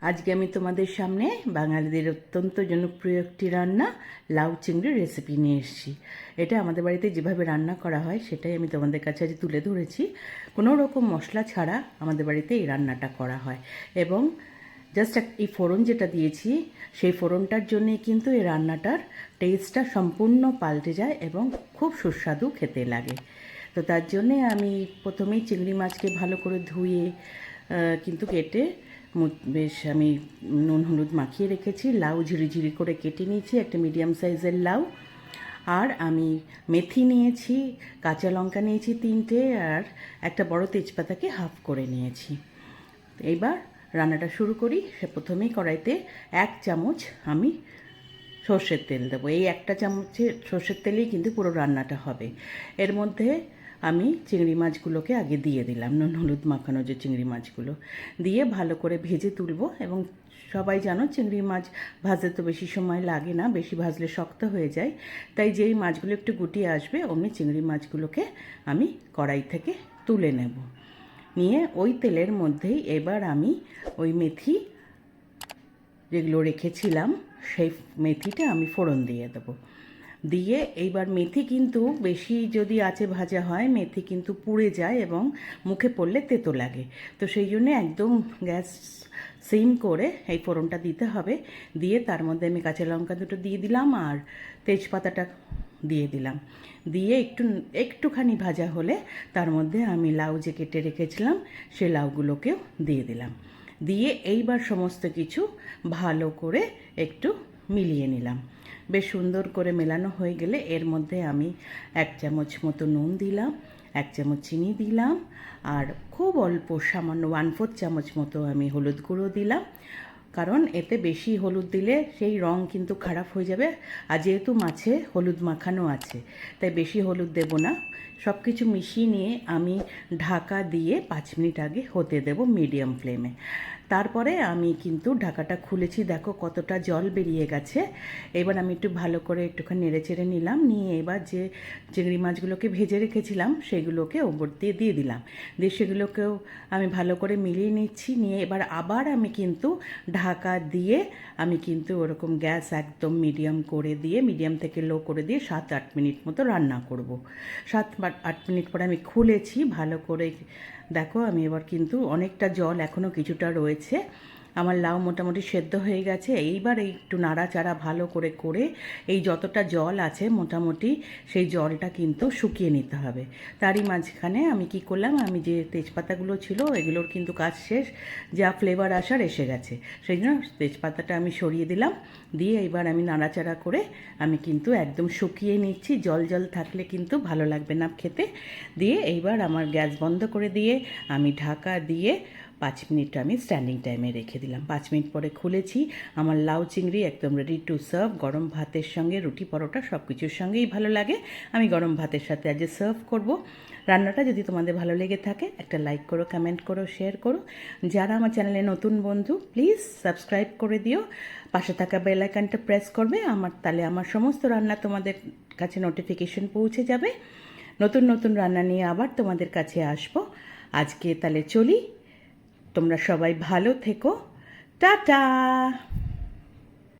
আজকে আমি তোমাদের সামনে বাঙালিদের অত্যন্ত জনপ্রিয় একটি রান্না লাউ চিংড়ির রেসিপি নিয়ে এসেছি। এটা আমাদের বাড়িতে যেভাবে রান্না করা হয় সেটাই আমি তোমাদের কাছে আজ তুলে ধরেছি। কোনো রকম মশলা ছাড়া আমাদের বাড়িতে এই রান্নাটা করা হয় এবং জাস্ট এই ফোড়ন যেটা দিয়েছি সেই ফোড়নটার জন্যে কিন্তু এই রান্নাটার টেস্টটা সম্পূর্ণ পাল্টে যায় এবং খুব সুস্বাদু খেতে লাগে। তো তার জন্যে আমি প্রথমেই চিংড়ি মাছকে ভালো করে ধুয়ে কিন্তু কেটে বেশ আমি নুন হলুদ মাখিয়ে রেখেছি। লাউ ঝিরিঝিরি করে কেটে নিয়েছি, একটা মিডিয়াম সাইজের লাউ। আর আমি মেথি নিয়েছি, কাঁচা লঙ্কা নিয়েছি 3টে, আর একটা বড় তেজপাতাকে হাফ করে নিয়েছি। এইবার রান্নাটা শুরু করি। সে প্রথমেই কড়াইতে 1 চামচ আমি সর্ষের তেল দেবো। এই একটা চামচে সর্ষের তেলেই কিন্তু পুরো রান্নাটা হবে। এর মধ্যে আমি চিংড়ি মাছগুলোকে আগে দিয়ে দিলাম, নুন হলুদ মাখানো যে চিংড়ি মাছগুলো দিয়ে ভালো করে ভেজে তুলব। এবং সবাই জানো চিংড়ি মাছ ভাজতে তো বেশি সময় লাগে না, বেশি ভাজলে শক্ত হয়ে যায়। তাই যেই মাছগুলো একটু গুটিয়ে আসবে অমনি চিংড়ি মাছগুলোকে আমি কড়াই থেকে তুলে নেব। নিয়ে ওই তেলের মধ্যেই এবার আমি ওই মেথি যেগুলো রেখেছিলাম সেই মেথিটা আমি ফোড়ন দিয়ে দেবো। দিয়ে এইবার মেথি কিন্তু বেশি যদি আঁচে ভাজা হয় মেথি কিন্তু পুড়ে যায় এবং মুখে পড়লে তেতো লাগে। তো সেই জন্যে একদম গ্যাস সিম করে এই ফোড়নটা দিতে হবে। দিয়ে তার মধ্যে আমি কাঁচা লঙ্কা দুটো দিয়ে দিলাম আর তেজপাতাটা দিয়ে দিলাম। দিয়ে একটুখানি ভাজা হলে তার মধ্যে আমি লাউ যে কেটে রেখেছিলাম সে লাউগুলোকেও দিয়ে দিলাম। দিয়ে এইবার সমস্ত কিছু ভালো করে একটু মিলিয়ে নিলাম। বেশ সুন্দর করে মেলানো হয়ে গেলে এর মধ্যে আমি 1 চামচ মতো নুন দিলাম, 1 চামচ চিনি দিলাম, আর খুব অল্প সামান্য 1/4 চামচ মতো আমি হলুদ গুঁড়ো দিলাম। কারণ এতে বেশি হলুদ দিলে সেই রং কিন্তু খারাপ হয়ে যাবে, আর যেহেতু মাছে হলুদ মাখানো আছে তাই বেশি হলুদ দেব না। সব কিছু মিশিয়ে নিয়ে আমি ঢাকা দিয়ে 5 মিনিট আগে হতে দেব মিডিয়াম ফ্লেমে। তারপরে আমি কিন্তু ঢাকাটা খুলেছি, দেখো কতটা জল বেরিয়ে গেছে। এবার আমি একটু ভালো করে একটুখানি নেড়ে চেড়ে নিলাম। নিয়ে এবার যে চিংড়ি মাছগুলোকে ভেজে রেখেছিলাম সেগুলোকে ওপর দিয়ে দিয়ে দিলাম। দিয়ে সেগুলোকেও আমি ভালো করে মিলিয়ে নিচ্ছি। নিয়ে এবার আবার আমি কিন্তু ঢাকা দিয়ে আমি কিন্তু ওরকম গ্যাস একদম মিডিয়াম করে দিয়ে, মিডিয়াম থেকে লো করে দিয়ে 7-8 মিনিট মতো রান্না করব। 7-8 মিনিট পরে আমি খুলেছি ভালো করে। দেখো আমি এবার কিন্তু অনেকটা জল এখনও কিছুটা রয়েছে। আমার লাউ মোটামুটি সেদ্ধ হয়ে গেছে। এইবার একটু নাড়াচাড়া ভালো করে করে এই যতটা জল আছে মোটামুটি সেই জলটা কিন্তু শুকিয়ে নিতে হবে। তারই মাঝখানে আমি কি করলাম, আমি যে তেজপাতাগুলো ছিল এগুলোর কিন্তু কাজ শেষ, যা ফ্লেভার আসার এসে গেছে। সেই জন্য তেজপাতাটা আমি সরিয়ে দিলাম। দিয়ে এবার আমি নাড়াচাড়া করে আমি কিন্তু একদম শুকিয়ে নিচ্ছি। জল জল থাকলে কিন্তু ভালো লাগবে না খেতে। দিয়ে এইবার আমার গ্যাস বন্ধ করে দিয়ে আমি ঢাকা দিয়ে 5 মিনিট আমি স্ট্যান্ডিং টাইমে রেখে দিলাম। 5 মিনিট পরে খুলেছি। আমার লাউ চিংড়ি একদম রেডি টু সার্ভ। গরম ভাতের সঙ্গে, রুটি পরোটা সব কিছুর সঙ্গেই ভালো লাগে। আমি গরম ভাতের সাথে আজ সার্ভ করব। রান্নাটা যদি তোমাদের ভালো লেগে থাকে একটা লাইক করো, কমেন্ট করো, শেয়ার করো। যারা আমার চ্যানেলে নতুন বন্ধু প্লিজ সাবস্ক্রাইব করে দিও। পাশে থাকা বেল আইকনটা প্রেস করবে, তাহলে আমার সমস্ত রান্না তোমাদের কাছে নোটিফিকেশন পৌঁছে যাবে। নতুন নতুন রান্না নিয়ে আবার তোমাদের কাছে আসবো। আজকে তাহলে চলি। তোমরা সবাই ভালো থেকো। টাটা।